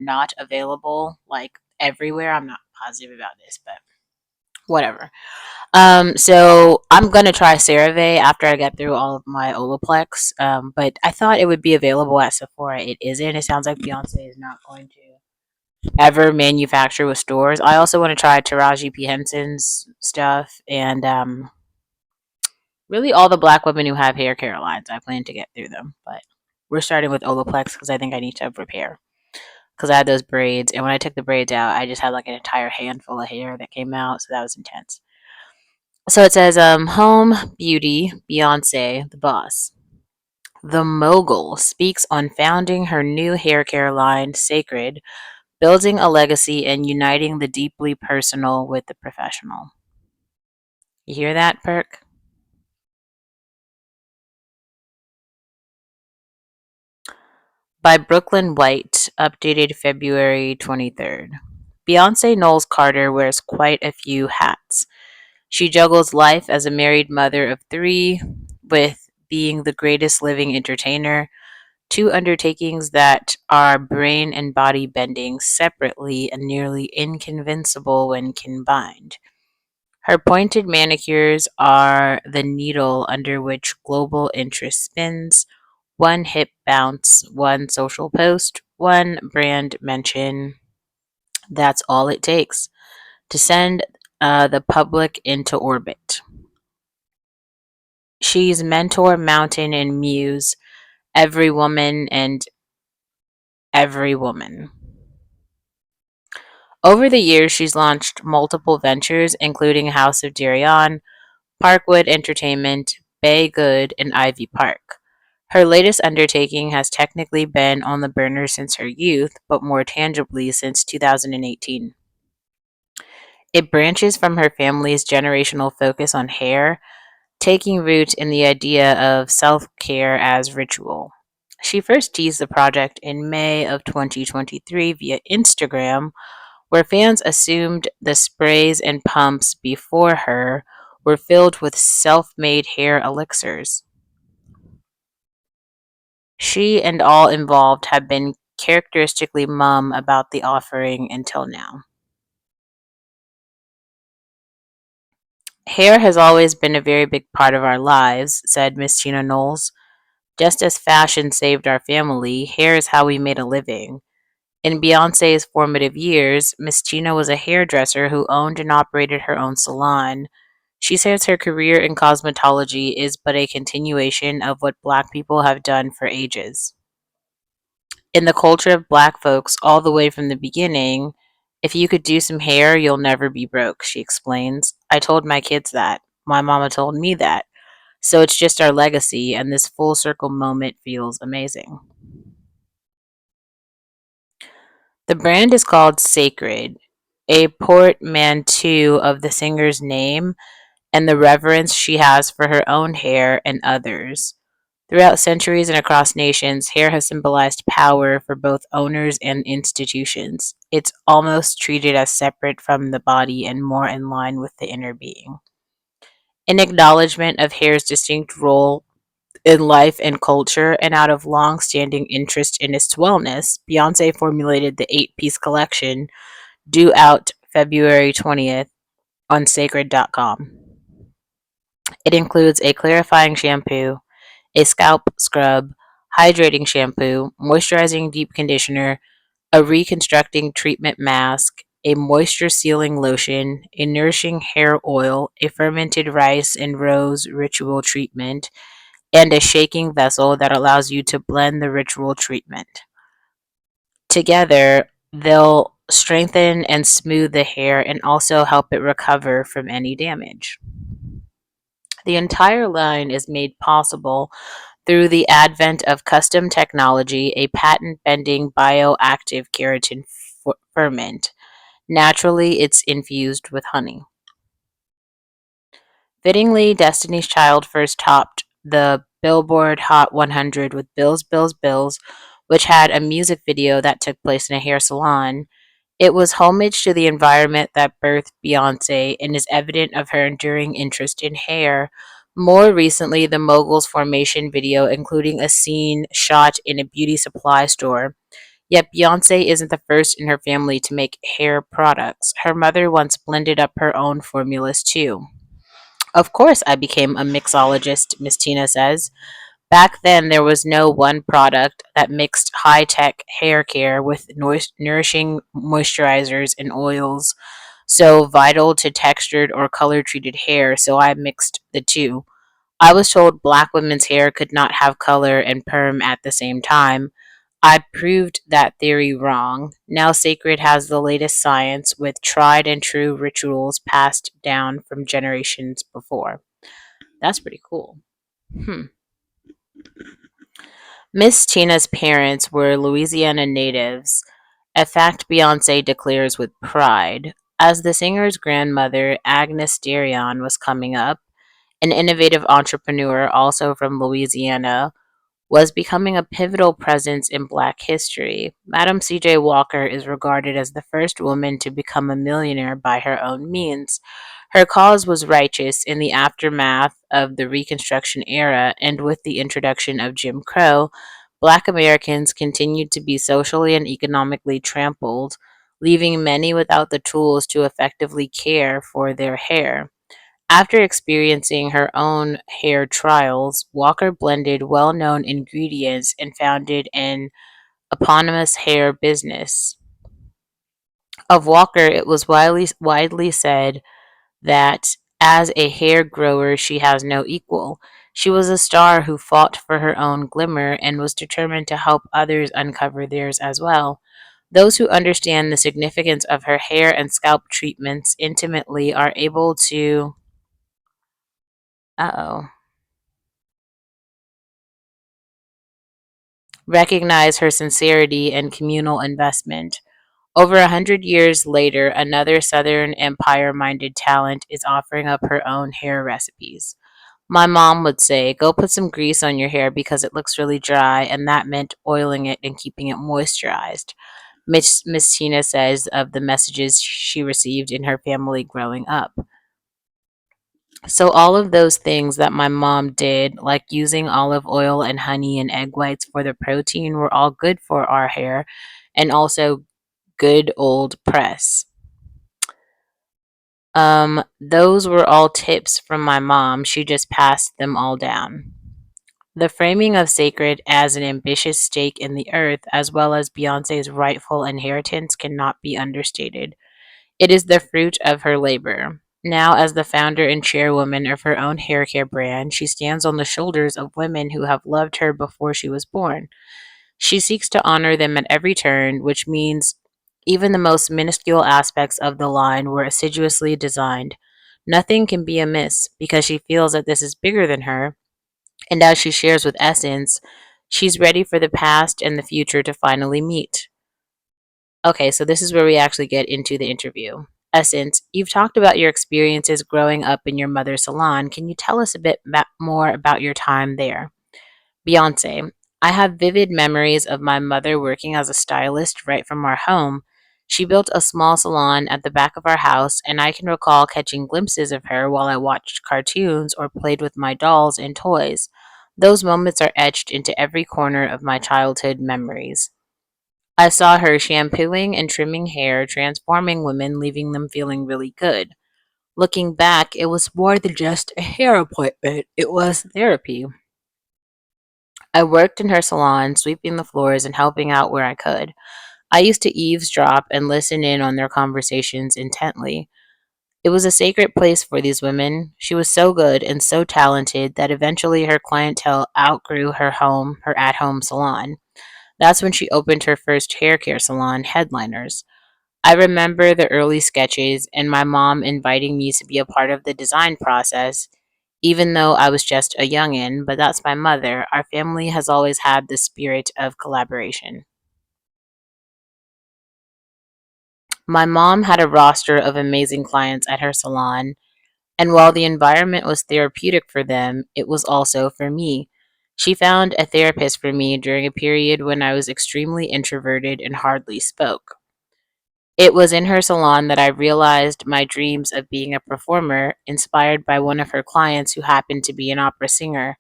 not available like everywhere. I'm not positive about this, but whatever. So I'm gonna try CeraVe after I get through all of my Olaplex. But I thought it would be available at Sephora. It isn't. It sounds like Beyonce is not going to ever manufacture with stores. I also want to try Taraji P Henson's stuff and really all the black women who have hair care lines. I plan to get through them, but we're starting with Olaplex because I think I need to repair. Because I had those braids, and when I took the braids out, I just had like an entire handful of hair that came out, so that was intense. So it says, Home Beauty, Beyonce, the boss. The mogul speaks on founding her new hair care line, Cecred, building a legacy and uniting the deeply personal with the professional. You hear that, Perk? By Brooklyn White, updated February 23rd. Beyonce Knowles Carter wears quite a few hats. She juggles life as a married mother of three with being the greatest living entertainer, two undertakings that are brain and body bending separately and nearly inconvincible when combined. Her pointed manicures are the needle under which global interest spins. One hip bounce, one social post, one brand mention. That's all it takes to send the public into orbit. She's mentor, mountain, and muse, every woman and every woman. Over the years, she's launched multiple ventures, including House of Darion, Parkwood Entertainment, Bay Good, and Ivy Park. Her latest undertaking has technically been on the burner since her youth, but more tangibly since 2018. It branches from her family's generational focus on hair, taking root in the idea of self care as ritual. She first teased the project in May of 2023 via Instagram, where fans assumed the sprays and pumps before her were filled with self made hair elixirs. She and all involved have been characteristically mum about the offering until now. Hair has always been a very big part of our lives, said Miss Tina Knowles. Just as fashion saved our family, hair is how we made a living. In Beyonce's formative years, Miss Tina was a hairdresser who owned and operated her own salon. She says her career in cosmetology is but a continuation of what black people have done for ages. In the culture of black folks, all the way from the beginning, if you could do some hair, you'll never be broke, she explains. I told my kids that. My mama told me that. So it's just our legacy, and this full circle moment feels amazing. The brand is called Cecred, a portmanteau of the singer's name and the reverence she has for her own hair and others. Throughout centuries and across nations, hair has symbolized power for both owners and institutions. It's almost treated as separate from the body and more in line with the inner being. In acknowledgement of hair's distinct role in life and culture, and out of long standing interest in its wellness, Beyonce formulated the 8-piece collection due out February 20th on cecred.com. It includes a clarifying shampoo, a scalp scrub, hydrating shampoo, moisturizing deep conditioner, a reconstructing treatment mask, a moisture sealing lotion, a nourishing hair oil, a fermented rice and rose ritual treatment, and a shaking vessel that allows you to blend the ritual treatment. Together, they'll strengthen and smooth the hair and also help it recover from any damage. The entire line is made possible through the advent of custom technology, a patent pending bioactive keratin ferment. Naturally, it's infused with honey. Fittingly, Destiny's Child first topped the Billboard Hot 100 with Bills, Bills, Bills, which had a music video that took place in a hair salon. It was homage to the environment that birthed Beyonce and is evident of her enduring interest in hair. More recently, the Mogul's formation video, including a scene shot in a beauty supply store, Yet Beyonce isn't the first in her family to make hair products. Her mother once blended up her own formulas too. Of course, I became a mixologist, Miss Tina says. Back then, there was no one product that mixed high tech hair care with nourishing moisturizers and oils so vital to textured or color treated hair, so I mixed the two. I was told black women's hair could not have color and perm at the same time. I proved that theory wrong. Now Sacred has the latest science with tried and true rituals passed down from generations before. That's pretty cool. Hmm. Miss Tina's parents were Louisiana natives, a fact Beyonce declares with pride. As the singer's grandmother, Agnes Darion, was coming up, an innovative entrepreneur also from Louisiana, was becoming a pivotal presence in Black history. Madam C.J. Walker is regarded as the first woman to become a millionaire by her own means. Her cause was righteous in the aftermath of the Reconstruction era, and with the introduction of Jim Crow, Black Americans continued to be socially and economically trampled, leaving many without the tools to effectively care for their hair. After experiencing her own hair trials, Walker blended well known ingredients and founded an eponymous hair business. Of Walker, it was widely said that as a hair grower, she has no equal. She was a star who fought for her own glimmer and was determined to help others uncover theirs as well. Those who understand the significance of her hair and scalp treatments intimately are able to. Uh oh. Recognize her sincerity and communal investment. Over 100 years later, another Southern Empire minded talent is offering up her own hair recipes. My mom would say, go put some grease on your hair because it looks really dry, and that meant oiling it and keeping it moisturized. Miss Tina says of the messages she received in her family growing up. So, all of those things that my mom did, like using olive oil and honey and egg whites for the protein, were all good for our hair and also good old press. Those were all tips from my mom. She just passed them all down. The framing of sacred as an ambitious stake in the earth, as well as Beyonce's rightful inheritance, cannot be understated. It is the fruit of her labor. Now, as the founder and chairwoman of her own haircare brand, she stands on the shoulders of women who have loved her before she was born. She seeks to honor them at every turn, which means even the most minuscule aspects of the line were assiduously designed. Nothing can be amiss because she feels that this is bigger than her, and as she shares with Essence, she's ready for the past and the future to finally meet. Okay, so this is where we actually get into the interview. Essence, you've talked about your experiences growing up in your mother's salon. Can you tell us a bit more about your time there? Beyonce, I have vivid memories of my mother working as a stylist right from our home. She built a small salon at the back of our house, and I can recall catching glimpses of her while I watched cartoons or played with my dolls and toys. Those moments are etched into every corner of my childhood memories. I saw her shampooing and trimming hair, transforming women, leaving them feeling really good. Looking back, it was more than just a hair appointment, it was therapy. I worked in her salon, sweeping the floors and helping out where I could. I used to eavesdrop and listen in on their conversations intently. It was a sacred place for these women. She was so good and so talented that eventually her clientele outgrew her at-home salon. That's when she opened her first hair care salon, Headliners. I remember the early sketches and my mom inviting me to be a part of the design process, even though I was just a youngin', but that's my mother. Our family has always had the spirit of collaboration. My mom had a roster of amazing clients at her salon, and while the environment was therapeutic for them, it was also for me. She found a therapist for me during a period when I was extremely introverted and hardly spoke. It was in her salon that I realized my dreams of being a performer, inspired by one of her clients who happened to be an opera singer.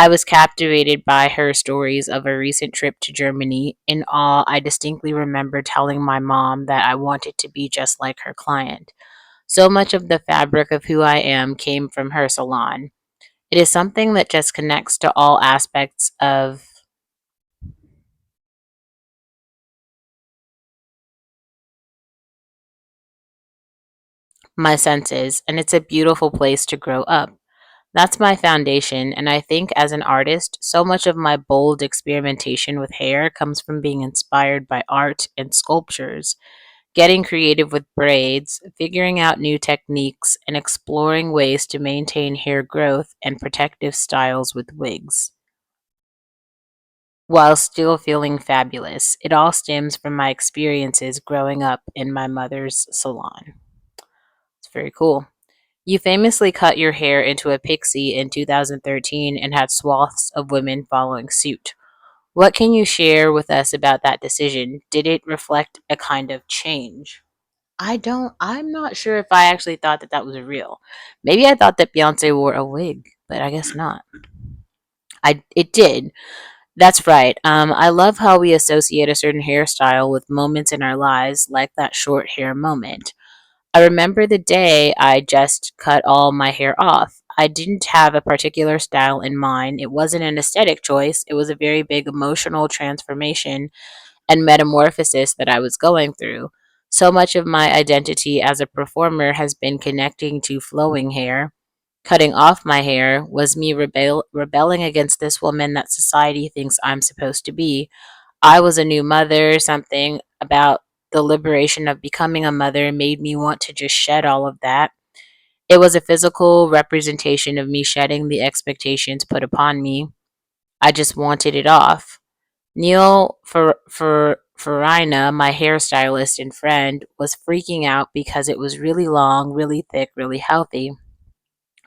I was captivated by her stories of a recent trip to Germany. In awe, I distinctly remember telling my mom that I wanted to be just like her client. So much of the fabric of who I am came from her salon. It is something that just connects to all aspects of my senses, and it's a beautiful place to grow up. That's my foundation, and I think as an artist, so much of my bold experimentation with hair comes from being inspired by art and sculptures, getting creative with braids, figuring out new techniques, and exploring ways to maintain hair growth and protective styles with wigs, while still feeling fabulous. It all stems from my experiences growing up in my mother's salon. It's very cool. You famously cut your hair into a pixie in 2013 and had swaths of women following suit. What can you share with us about that decision? Did it reflect a kind of change? I'm not sure if I actually thought that that was real. Maybe I thought that Beyonce wore a wig, but I guess not. It did. That's right. I love how we associate a certain hairstyle with moments in our lives, like that short hair moment. I remember the day I just cut all my hair off. I didn't have a particular style in mind. It wasn't an aesthetic choice. It was a very big emotional transformation and metamorphosis that I was going through. So much of my identity as a performer has been connecting to flowing hair. Cutting off my hair was me rebelling against this woman that society thinks I'm supposed to be. I was a new mother, something about the liberation of becoming a mother made me want to just shed all of that. It was a physical representation of me shedding the expectations put upon me. I just wanted it off. Neil Farina, my hairstylist and friend, was freaking out because it was really long, really thick, really healthy.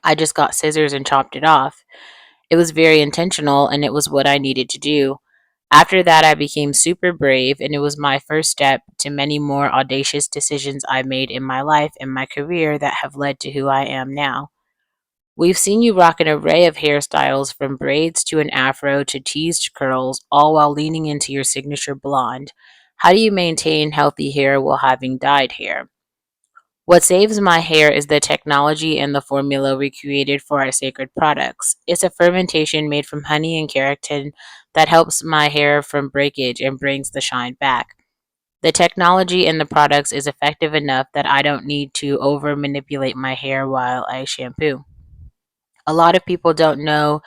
I just got scissors and chopped it off. It was very intentional and it was what I needed to do. After that, I became super brave, and it was my first step to many more audacious decisions I made in my life and my career that have led to who I am now. We've seen you rock an array of hairstyles from braids to an afro to teased curls, all while leaning into your signature blonde. How do you maintain healthy hair while having dyed hair? What saves my hair is the technology and the formula we created for our sacred products. It's a fermentation made from honey and keratin that helps my hair from breakage and brings the shine back. The technology in the products is effective enough that I don't need to over manipulate my hair while I shampoo. A lot of people don't know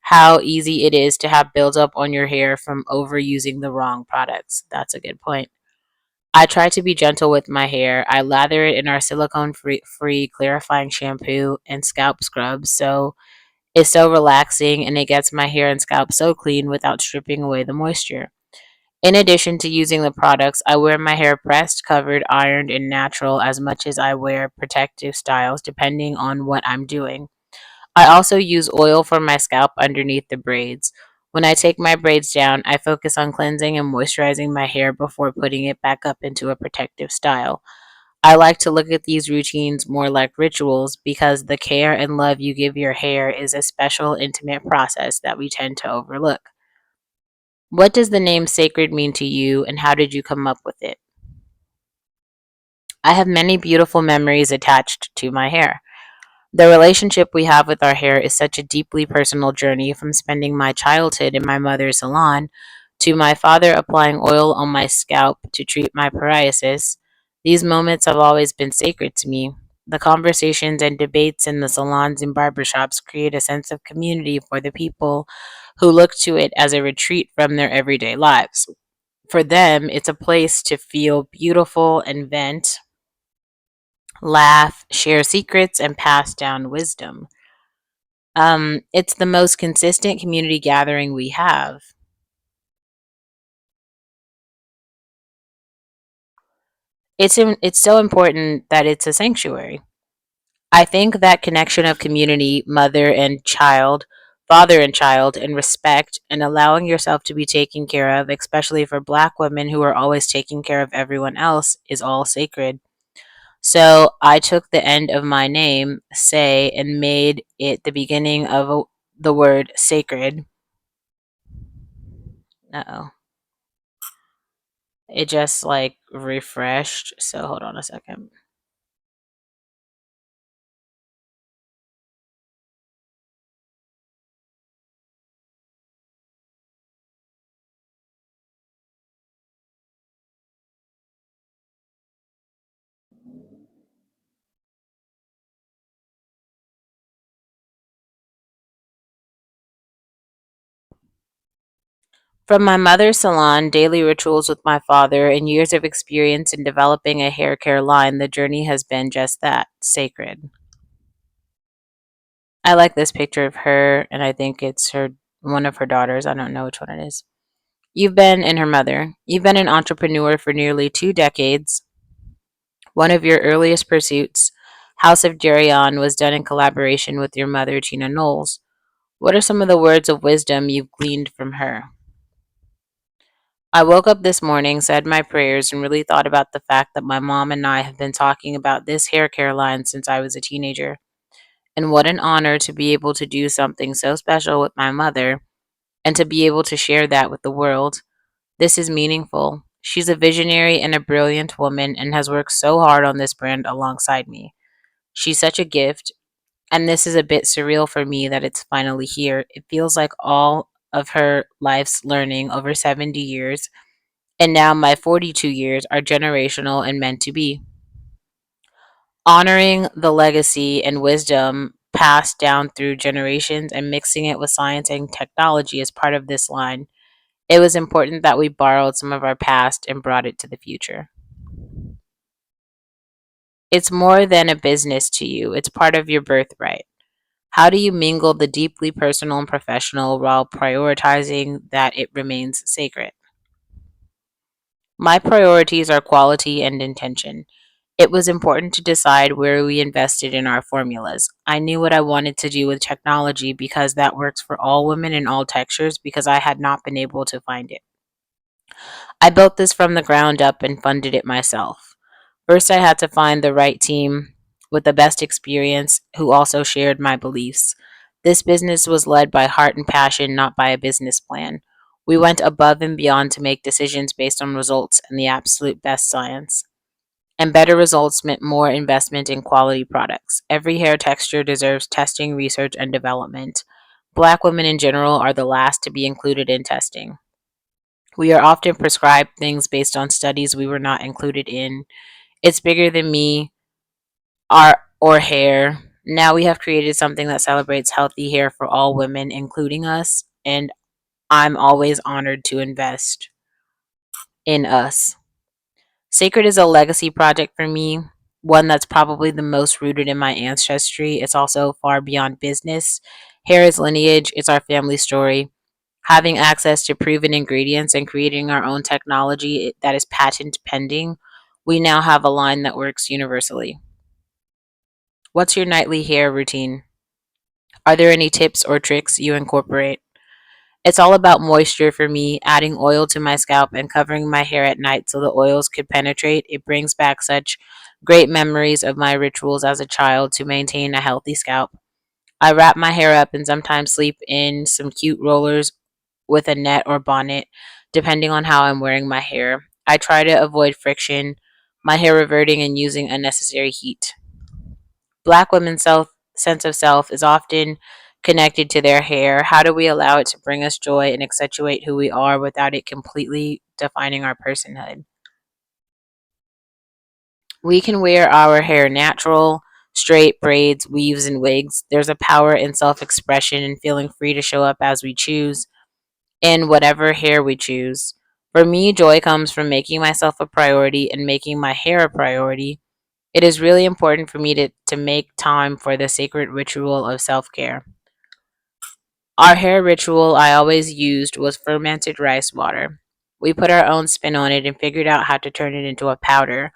how easy it is to have buildup on your hair from overusing the wrong products. That's a good point. I try to be gentle with my hair. I lather it in our silicone free clarifying shampoo and scalp scrub so it's so relaxing and it gets my hair and scalp so clean without stripping away the moisture. In addition to using the products, I wear my hair pressed, covered, ironed, and natural as much as I wear protective styles depending on what I'm doing. I also use oil for my scalp underneath the braids. When I take my braids down, I focus on cleansing and moisturizing my hair before putting it back up into a protective style. I like to look at these routines more like rituals because the care and love you give your hair is a special, intimate process that we tend to overlook. What does the name sacred mean to you, and how did you come up with it? I have many beautiful memories attached to my hair. The relationship we have with our hair is such a deeply personal journey, from spending my childhood in my mother's salon to my father applying oil on my scalp to treat my psoriasis. These moments have always been sacred to me. The conversations and debates in the salons and barbershops create a sense of community for the people who look to it as a retreat from their everyday lives. For them, it's a place to feel beautiful and vent, laugh, share secrets, and pass down wisdom. It's the most consistent community gathering we have. It's so important that it's a sanctuary. I think that connection of community, mother and child, father and child, and respect, and allowing yourself to be taken care of, especially for Black women who are always taking care of everyone else, is all sacred. So I took the end of my name, Say, and made it the beginning of the word sacred. Uh-oh. It just like refreshed. So hold on a second. From my mother's salon, daily rituals with my father, and years of experience in developing a hair care line, the journey has been just that sacred. I like this picture of her, and I think it's her one of her daughters. I don't know which one it is. Her mother. You've been an entrepreneur for nearly 2 decades. One of your earliest pursuits, House of Geryon, was done in collaboration with your mother, Tina Knowles. What are some of the words of wisdom you've gleaned from her? I woke up this morning, said my prayers, and really thought about the fact that my mom and I have been talking about this hair care line since I was a teenager. And what an honor to be able to do something so special with my mother and to be able to share that with the world. This is meaningful. She's a visionary and a brilliant woman and has worked so hard on this brand alongside me. She's such a gift, and this is a bit surreal for me that it's finally here. It feels like all of her life's learning over 70 years, and now my 42 years are generational and meant to be. Honoring the legacy and wisdom passed down through generations and mixing it with science and technology as part of this line. It was important that we borrowed some of our past and brought it to the future. It's more than a business to you, it's part of your birthright. How do you mingle the deeply personal and professional while prioritizing that it remains sacred? My priorities are quality and intention. It was important to decide where we invested in our formulas. I knew what I wanted to do with technology because that works for all women in all textures because I had not been able to find it. I built this from the ground up and funded it myself. First, I had to find the right team with the best experience who also shared my beliefs. This business was led by heart and passion, not by a business plan. We went above and beyond to make decisions based on results and the absolute best science. And better results meant more investment in quality products. Every hair texture deserves testing, research, and development. Black women in general are the last to be included in testing. We are often prescribed things based on studies we were not included in. It's bigger than me, art, or hair. Now we have created something that celebrates healthy hair for all women, including us, and I'm always honored to invest in us. Sacred is a legacy project for me, one that's probably the most rooted in my ancestry. It's also far beyond business. Hair is lineage, it's our family story. Having access to proven ingredients and creating our own technology that is patent pending, we now have a line that works universally. What's your nightly hair routine? Are there any tips or tricks you incorporate? It's all about moisture for me, adding oil to my scalp and covering my hair at night so the oils could penetrate. It brings back such great memories of my rituals as a child to maintain a healthy scalp. I wrap my hair up and sometimes sleep in some cute rollers with a net or bonnet, depending on how I'm wearing my hair. I try to avoid friction, my hair reverting and using unnecessary heat. Black women's sense of self is often connected to their hair. How do we allow it to bring us joy and accentuate who we are without it completely defining our personhood? We can wear our hair natural, straight, braids, weaves, and wigs. There's a power in self expression and feeling free to show up as we choose in whatever hair we choose. For me, joy comes from making myself a priority and making my hair a priority. It is really important for me to make time for the sacred ritual of self care. Our hair ritual I always used was fermented rice water. We put our own spin on it and figured out how to turn it into a powder.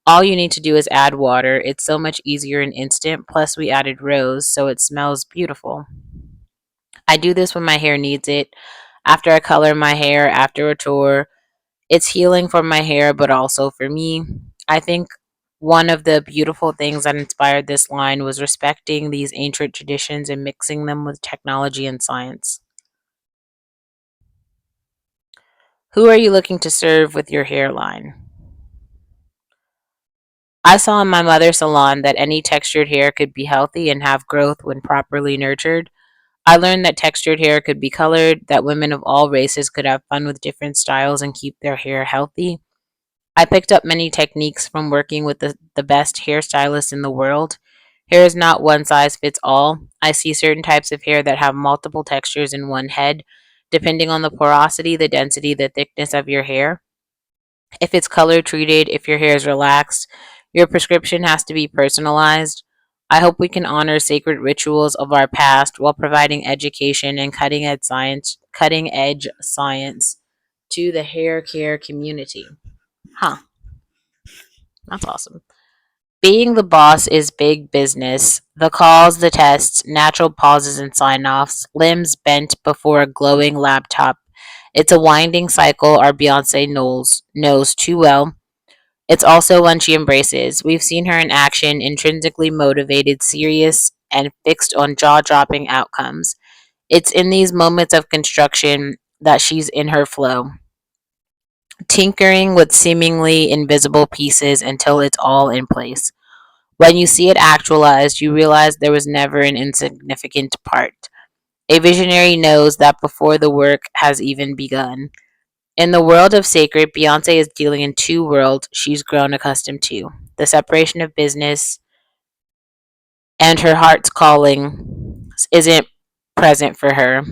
All you need to do is add water. It's so much easier and instant. Plus, we added rose, so it smells beautiful. I do this when my hair needs it. After I color my hair, after a tour, it's healing for my hair, but also for me. I think One of the beautiful things that inspired this line was respecting these ancient traditions and mixing them with technology and science. Who are you looking to serve with your hairline? I saw in my mother's salon that any textured hair could be healthy and have growth when properly nurtured. I learned that textured hair could be colored, that women of all races could have fun with different styles and keep their hair healthy. I picked up many techniques from working with the best hairstylists in the world. Hair is not one size fits all. I see certain types of hair that have multiple textures in one head, depending on the porosity, the density, the thickness of your hair. If it's color treated, if your hair is relaxed, your prescription has to be personalized. I hope we can honor sacred rituals of our past while providing education and cutting edge science to the hair care community. Huh, that's awesome. Being the boss is big business. The calls, the tests, natural pauses and sign offs, limbs bent before a glowing laptop. It's a winding cycle our Beyonce knows too well. It's also one she embraces. We've seen her in action, intrinsically motivated, serious, and fixed on jaw dropping outcomes. It's in these moments of construction that she's in her flow, tinkering with seemingly invisible pieces until it's all in place. When you see it actualized, you realize there was never an insignificant part. A visionary knows that before the work has even begun. In the world of sacred, Beyonce is dealing in two worlds she's grown accustomed to: the separation of business and her heart's calling isn't present for her.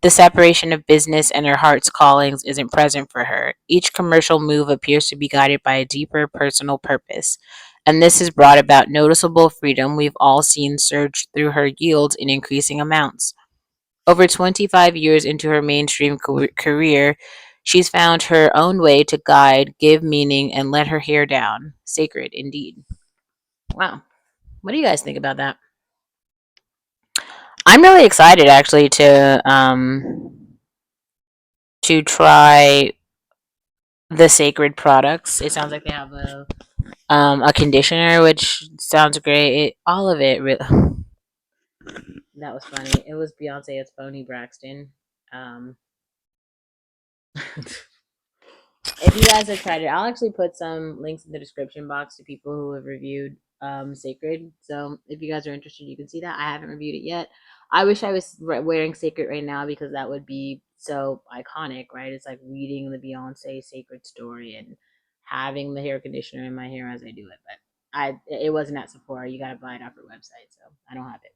The separation of business and her heart's callings isn't present for her. Each commercial move appears to be guided by a deeper personal purpose, and this has brought about noticeable freedom we've all seen surge through her yields in increasing amounts. Over 25 years into her mainstream career, she's found her own way to guide, give meaning, and let her hair down. Sacred indeed. Wow. What do you guys think about that? I'm really excited actually to try the Sacred products. It sounds like they have a conditioner, which sounds great. All of it, that was funny. It was Beyonce. It's Boney Braxton. Um, if you guys have tried it, I'll actually put some links in the description box to people who have reviewed Sacred. So if you guys are interested, you can see that. I haven't reviewed it yet. I wish I was wearing Sacred right now because that would be so iconic, right? It's like reading the Beyonce Sacred story and having the hair conditioner in my hair as I do it. But it wasn't at Sephora. You gotta buy it off her website, so I don't have it.